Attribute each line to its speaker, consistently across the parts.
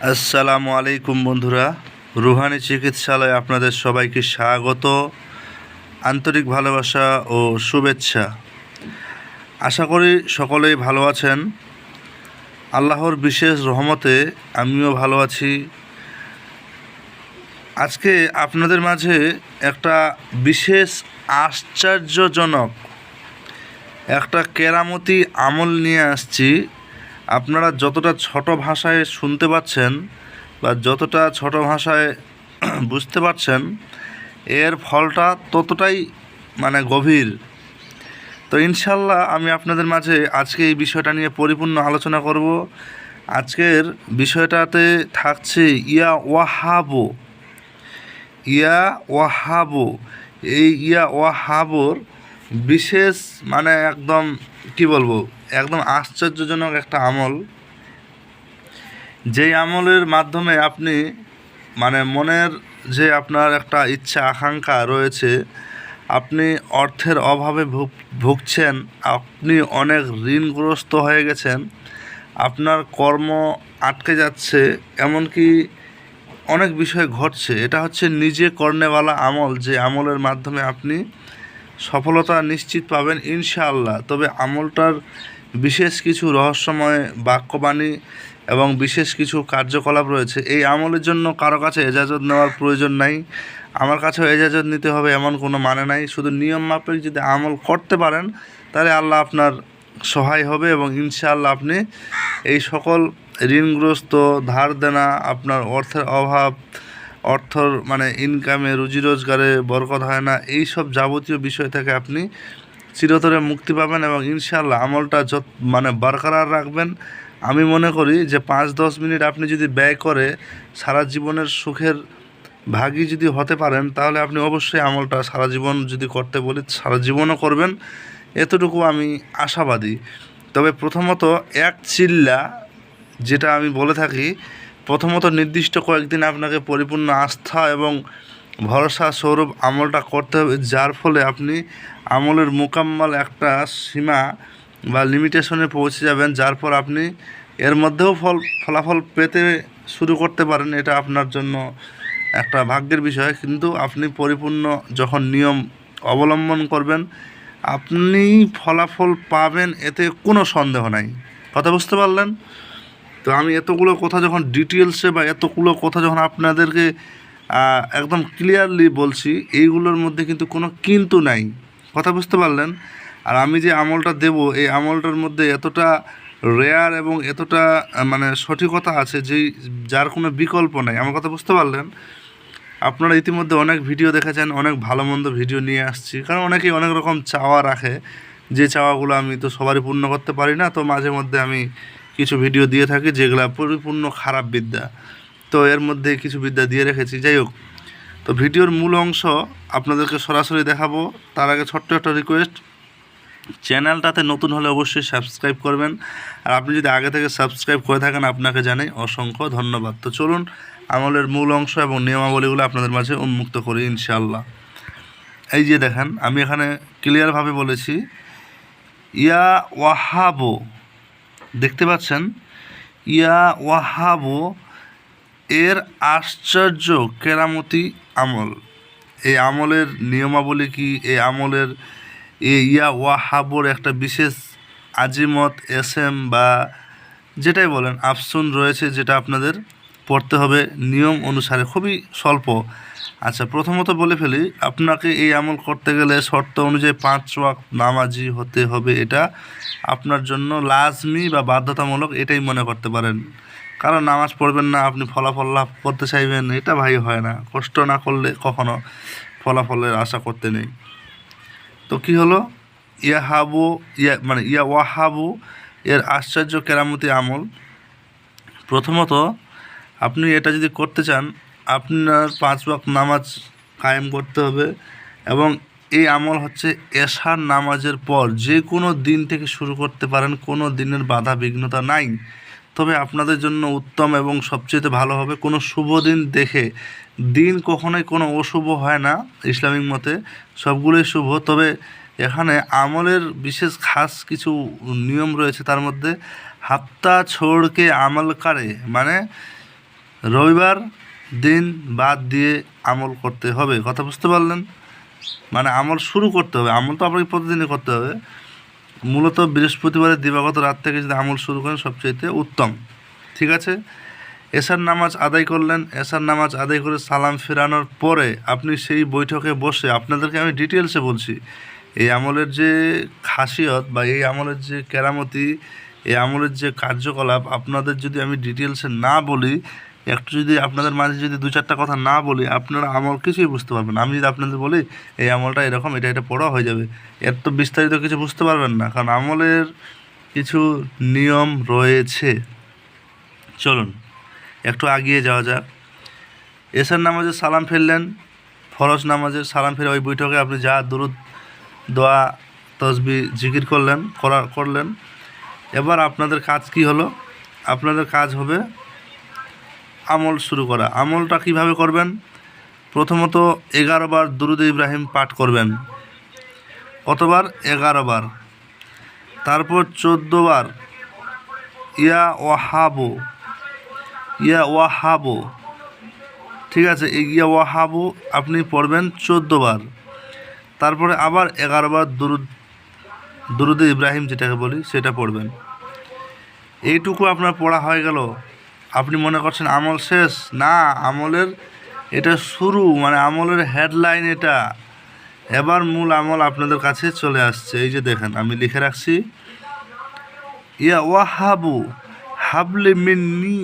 Speaker 1: আসসালামু আলাইকুম বন্ধুরা, রুহানি চিকিৎসালয়ে আপনাদের সবাইকে স্বাগত, আন্তরিক ভালোবাসা ও শুভেচ্ছা। আশা করি সকলেই ভালো আছেন। আল্লাহর বিশেষ রহমতে আমিও ভালো আছি। আজকে আপনাদের মাঝে একটা বিশেষ আশ্চর্যজনক একটা কেরামতি আমল নিয়ে আসছি। আপনারা যতটা ছোট ভাষায় শুনতে পাচ্ছেন বা যতটা ছোট ভাষায় বুঝতে পারছেন, এর ফলটা ততটাই গভীর। তো ইনশাল্লাহ আমি আপনাদের মাঝে আজকে এই বিষয়টা নিয়ে পরিপূর্ণ আলোচনা করব। আজকের বিষয়টাতে থাকছে ইয়া ওয়াহাবো। ইয়া ওয়াহাবো, এই ইয়া ওয়াহাবোর বিশেষ একদম কি বলবো, একদম আশ্চর্যজনক একটা আমল, যেই আমলের মাধ্যমে আপনি মনের যে আপনার একটা ইচ্ছা আকাঙ্ক্ষা রয়েছে, আপনি অর্থের অভাবে ভুগছেন, আপনি অনেক ঋণগ্রস্ত হয়ে গেছেন, আপনার কর্ম আটকে যাচ্ছে, এমনকি অনেক বিষয় ঘটছে। এটা হচ্ছে নিজে কর্নেওয়ালা আমল, যে আমলের মাধ্যমে আপনি সফলতা নিশ্চিত পাবেন ইনশাআল্লাহ। তবে আমলটার বিশেষ কিছু রহস্যময় বাক্যবাণী এবং বিশেষ কিছু কার্যকলাপ রয়েছে। এই আমলের জন্য কারো কাছে এজাজত নেওয়ার প্রয়োজন নাই, আমার কাছেও এজাজত নিতে হবে এমন কোনো মানে নাই। শুধু নিয়ম মাফিক যদি আমল করতে পারেন, তাহলে আল্লাহ আপনার সহায় হবে এবং ইনশাআল্লাহ আপনি এই সকল ঋণগ্রস্ত, ধার দেনা, আপনার অর্থের অভাব, অর্থর ইনকামে, রুজি রোজগারে বরকত হয় না, এই সব যাবতীয় বিষয় থেকে আপনি চিরতরে মুক্তি পাবেন এবং ইনশাআল্লাহ আমলটা বরকরার রাখবেন। আমি মনে করি যে 5-10 মিনিট আপনি যদি ব্যয় করে সারা জীবনের সুখের ভাগী যদি হতে পারেন, তাহলে আপনি অবশ্যই আমলটা সারা জীবন, যদি করতে বলি সারা জীবনও করবেন, এতটুকু আমি আশাবাদী। তবে প্রথমত এক চিল্লা, যেটা আমি বলে থাকি, প্রথমত নির্দিষ্ট কয়েকদিন আপনাকে পরিপূর্ণ আস্থা এবং ভরসা স্বরূপ আমলটা করতে হবে, যার ফলে আপনি আমলের মোকাম্মল একটা সীমা বা লিমিটেশনে পৌঁছে যাবেন, যার পর আপনি এর মধ্যেও ফলাফল পেতে শুরু করতে পারেন। এটা আপনার জন্য একটা ভাগ্যের বিষয়, কিন্তু আপনি পরিপূর্ণ যখন নিয়ম অবলম্বন করবেন, আপনি ফলাফল পাবেন, এতে কোনো সন্দেহ নাই। কথা বুঝতে পারলেন? তো আমি এতগুলো কথা যখন ডিটেলসে বা এতগুলো কথা যখন আপনাদেরকে একদম ক্লিয়ারলি বলছি, এইগুলোর মধ্যে কিন্তু কোনো কিন্তু নাই। কথা বুঝতে পারলেন? আর আমি যে আমলটা দেব, এই আমলটার মধ্যে এতটা রেয়ার এবং এতটা সঠিকতা আছে, যার কোনো বিকল্প নাই। আমার কথা বুঝতে পারলেন? আপনারা ইতিমধ্যে অনেক ভিডিও দেখেছেন, অনেক ভালো মন্দ ভিডিও নিয়ে আসছি, কারণ অনেকেই অনেক রকম চাওয়া রাখে, যে চাওয়াগুলো আমি তো সবারই পূর্ণ করতে পারি না। তো মাঝে মধ্যে আমি কিছু ভিডিও দিয়ে থাকি যেগুলো পরিপূর্ণ খারাপ বিদ্যা, তো এর মধ্যে কিছু বিদ্যা দিয়ে রেখেছি। যাই হোক, তো ভিডিওর মূল অংশ আপনাদেরকে সরাসরি দেখাবো। তার আগে ছোট্ট একটা রিকোয়েস্ট, চ্যানেলটাতে নতুন হলে অবশ্যই সাবস্ক্রাইব করবেন, আর আপনি যদি আগে থেকে সাবস্ক্রাইব করে থাকেন, আপনাকে জানাই অসংখ্য ধন্যবাদ। তো চলুন আমলের মূল অংশ এবং নিয়মাবলীগুলো আপনাদের মাঝে উন্মুক্ত করি ইনশাআল্লাহ। এই যে দেখেন, আমি এখানে ক্লিয়ারভাবে বলেছি ইয়া ওয়াহাবো, দেখতে পাচ্ছেন ইয়া ওয়াহাবো, এর আশ্চর্য কেরামতি আমল। এই আমলের নিয়মাবলী কি, এই আমলের ইয়া ওয়াহাবোর একটা বিশেষ আজিমত, এসএম বা যেটাই বলেন আফসুন রয়েছে, যেটা আপনাদের পড়তে হবে নিয়ম অনুসারে, খুবই স্বল্প। আচ্ছা, প্রথমত বলে ফেলি, আপনাকে এই আমল করতে গেলে শর্ত অনুযায়ী 5 ওয়াক্ত নামাজি হতে হবে। এটা আপনার জন্য লাজমি বা বাধ্যতামূলক, এটাই মনে করতে পারেন। কারণ নামাজ পড়বেন না, আপনি ফলাফল লাভ করতে চাইবেন, এটা ভাই হয় না। কষ্ট না করলে কখনো ফলাফলের আশা করতে নেই। তো কি হলো, ইয়া ওয়াহাবু এর আশ্চর্য কেরামতি আমল। প্রথমত আপনি এটা যদি করতে চান, আপনার 5 ওয়াক্ত নামাজ কায়েম করতে হবে, এবং এই আমল হচ্ছে এশার নামাজের পর যে কোনো দিন থেকে শুরু করতে পারেন, কোনো দিনের বাধা বিঘ্নতা নাই। তবে আপনাদের জন্য উত্তম এবং সবচেয়ে ভালো হবে কোনো শুভ দিন দেখে। দিন কখনোই কোনো অশুভ হয় না ইসলামিক মতে, সবগুলোই শুভ। তবে এখানে আমলের বিশেষ খাস কিছু নিয়ম রয়েছে। তার মধ্যে হাফতা ছোড়কে আমল করে, রবিবার দিন বাদ দিয়ে আমল করতে হবে। কথা বুঝতে পারলেন? মানে আমল শুরু করতে হবে, আমল তো আপনাকে প্রতিদিনই করতে হবে। মূলত বৃহস্পতিবারের দিবাগত রাত থেকে যদি আমল শুরু করেন সবচেয়ে উত্তম। ঠিক আছে? এশার নামাজ আদায় করলেন, এশার নামাজ আদায় করে সালাম ফেরানোর পরে আপনি সেই বৈঠকে বসে, আপনাদেরকে আমি ডিটেলসে বলছি এই আমলের যে খাসিয়ত বা এই আমলের যে কেরামতি, এই আমলের যে কার্যকলাপ আপনাদের যদি আমি ডিটেলসে না বলি, একটু যদি আপনাদের মাঝে যদি দু চারটা কথা না বলি, আপনারা আমল কিছুই বুঝতে পারবেন না। আমি যদি আপনাদের বলি এই আমলটা এরকম, এটা পড়া হয়ে যাবে, এর তো বিস্তারিত কিছু বুঝতে পারবেন না, কারণ আমলের কিছু নিয়ম রয়েছে। চলুন একটু আগিয়ে যাওয়া যাক। এশার নামাজে সালাম ফেললেন, ফরজ নামাজের সালাম ফেলে ওই বৈঠকে আপনি যা দুরুদ দোয়া তসবি জিকির করলেন। এবার আপনাদের কাজ কি হলো? আপনাদের কাজ হবে আমল শুরু করা। আমলটা কিভাবে করবেন? প্রথমত 11 বার দুরুদ ইব্রাহিম পাঠ করবেন। কতবার? 11 বার। তারপর 14 বার ইয়া ওয়াহাবো। ঠিক আছে, এই ইয়া ওয়াহাবো আপনি পড়বেন 14 বার। তারপরে আবার 11 বার দুরুদে ইব্রাহিম যেটাকে বলি সেটা পড়বেন। এইটুকু আপনার পড়া হয়ে গেল। আপনি মনে করছেন আমল শেষ? না, আমলের এটা শুরু, মানে আমলের হেডলাইন এটা। এবার মূল আমল আপনাদের কাছে চলে আসছে। এই যে দেখেন, আমি লিখে রাখছি, ইয়া ওয়াহাবু হাবলি মিন্নি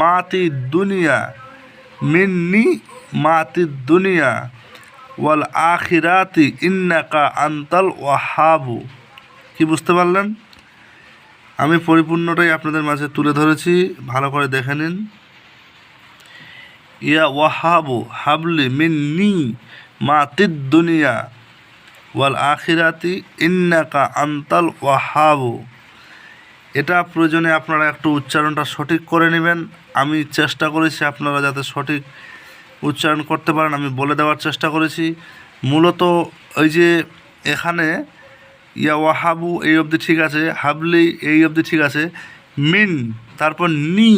Speaker 1: মাতি দুনিয়া ওয়াল আখিরাতি ইন্নাকা আনতাল ওয়াহাবু। কি বুঝতে পারলেন? আমি পরিপূর্ণটাই আপনাদের মাঝে তুলে ধরেছি, ভালো করে দেখে নিন। ইয়া ওয়াহাবু হাবলি মিন্নি মাতিদ দুনিয়া ওয়াল আখিরাতি ইন্নাকা আনতাল ওয়াহাবু। এটা প্রয়োজনে আপনারা একটু উচ্চারণটা সঠিক করে নেবেন। আমি চেষ্টা করেছি আপনারা যাতে সঠিক উচ্চারণ করতে পারেন, আমি বলে দেওয়ার চেষ্টা করেছি। মূলত ওই যে এখানে ইয়া ওয়াহাবু এই অবধি ঠিক আছে, হাবলি এই অবধি ঠিক আছে, মিন তারপর নি,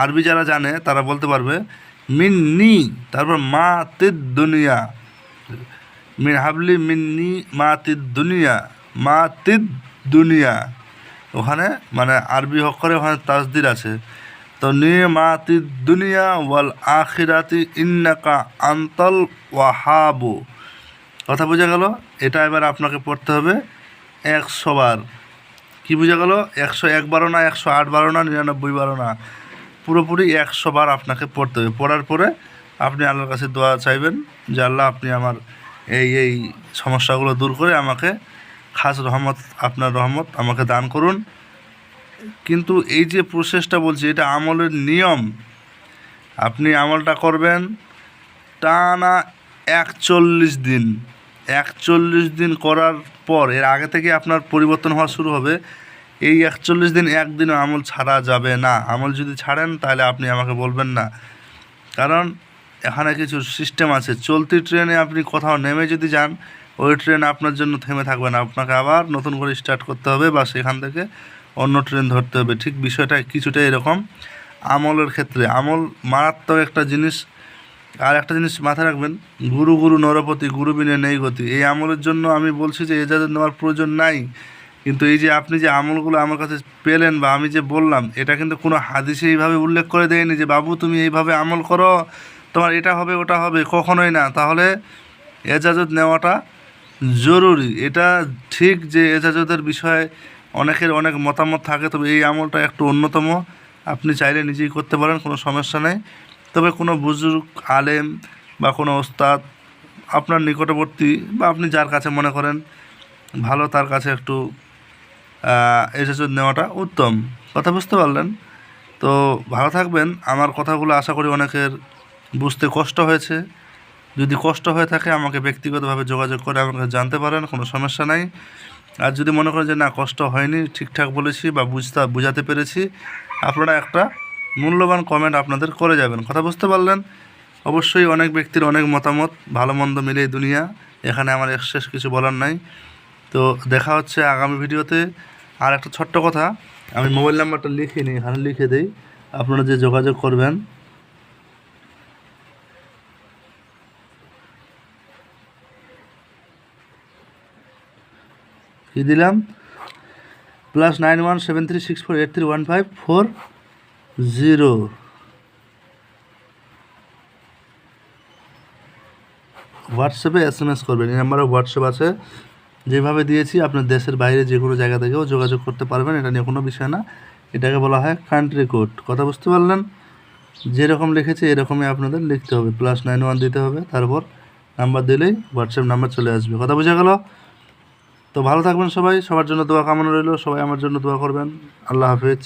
Speaker 1: আরবি যারা জানে তারা বলতে পারবে, মিন নি তারপর মা তিদ দুনিয়া, মিন হাবলি মিন্নি মা তিদ দুনিয়া। ওখানে মানে আরবি অক্ষরে ওখানে তাসদির আছে। তো নিয়ে মাতি দুনিয়া ওয়াল আখিরাতি ইন্নাকা আনতাল ওয়াহাবু। কথা বোঝা গেল? এটা এবার আপনাকে পড়তে হবে 100 বার। কি বোঝা গেল? 101 বারও না, 108 বারও না, 99 বারও না, পুরোপুরি 100 বার আপনাকে পড়তে হবে। পড়ার পরে আপনি আল্লাহর কাছে দোয়া চাইবেন যে আল্লাহ আপনি আমার এই সমস্যাগুলো দূর করে আমাকে খাস রহমত, আপনার রহমত আমাকে দান করুন। কিন্তু এই যে প্রসেসটা বলছি, এটা আমলের নিয়ম। আপনি আমলটা করবেন টানা 41 দিন। 41 দিন করার পর, এর আগে থেকে আপনার পরিবর্তন হওয়া শুরু হবে। এই 41 দিন একদিনও আমল ছাড়া যাবে না। আমল যদি ছাড়েন তাহলে আপনি আমাকে বলবেন না, কারণ এখানে কিছু সিস্টেম আছে। চলতি ট্রেনে আপনি কোথাও নেমে যদি যান, ওই ট্রেন আপনার জন্য থেমে থাকবে না, আপনাকে আবার নতুন করে স্টার্ট করতে হবে বা সেখান থেকে অন্য ট্রেন ধরতে হবে। ঠিক বিষয়টা কিছুটা এরকম আমলের ক্ষেত্রে। আমল মারাত্মক একটা জিনিস। আর একটা জিনিস মাথায় রাখবেন, গুরু নরপতি, গুরু বিনে নেই গতি। এই আমলের জন্য আমি বলছি যে এজাজত নেওয়ার প্রয়োজন নাই, কিন্তু এই যে আপনি যে আমলগুলো আমার কাছে পেলেন বা আমি যে বললাম, এটা কিন্তু কোনো হাদিসে এইভাবে উল্লেখ করে দেয়নি যে বাবু তুমি এইভাবে আমল করো তোমার এটা হবে ওটা হবে, কখনোই না। তাহলে এজাজত নেওয়াটা জরুরি। এটা ঠিক যে এজাজতের বিষয়ে অনেকের অনেক মতামত থাকে, তবে এই আমলটা একটু অন্যতম। আপনি চাইলে নিজেই করতে পারেন, কোনো সমস্যা নেই। তবে কোনো বুজুর্গ আলেম বা কোনো ওস্তাদ আপনার নিকটবর্তী বা আপনি যার কাছে মনে করেন ভালো, তার কাছে একটু এজাজত নেওয়াটা উত্তম। কথা বুঝতে পারলেন? তো ভালো থাকবেন। আমার কথাগুলো আশা করি অনেকের বুঝতে কষ্ট হয়েছে। যদি কষ্ট হয়ে থাকে আমাকে ব্যক্তিগতভাবে যোগাযোগ করে আমাকে জানতে পারেন, কোনো সমস্যা নাই। আর যদি মনে করেন যে না কষ্ট হয়নি, ঠিকঠাক বলেছি বা বুঝাতে পেরেছি, আপনারা একটা মূল্যবান কমেন্ট আপনাদের করে যাবেন। কথা বুঝতে পারলেন? অবশ্যই অনেক ব্যক্তির অনেক মতামত, ভালো মন্দ মিলেই দুনিয়া। এখানে আমার শেষ কিছু বলার নাই। তো দেখা হচ্ছে আগামী ভিডিওতে। আর একটা ছোট্ট কথা, আমি মোবাইল নাম্বারটা লিখে নিই, এখানে লিখে দেই, আপনারা যে যোগাযোগ করবেন কি দিলাম +917364831540 হোয়াটসঅ্যাপে SMS করবেন। এই নাম্বারে হোয়াটসঅ্যাপ আছে, যেভাবে দিয়েছি আপনার দেশের বাইরে যে কোনো জায়গা থেকেও যোগাযোগ করতে পারবেন, এটা নিয়ে কোনো বিষয় না। এটাকে বলা হয় কান্ট্রি কোড। কথা বুঝতে পারলেন? যেরকম লিখেছি এরকমই আপনাদের লিখতে হবে, +91 দিতে হবে, তারপর নাম্বার দিলেই হোয়াটসঅ্যাপ নাম্বার চলে আসবে। কথা বোঝা গেল? তো ভালো থাকবেন সবাই, সবার জন্য দোয়া কামনা রইল, সবাই আমার জন্য দোয়া করবেন। আল্লাহ হাফেজ।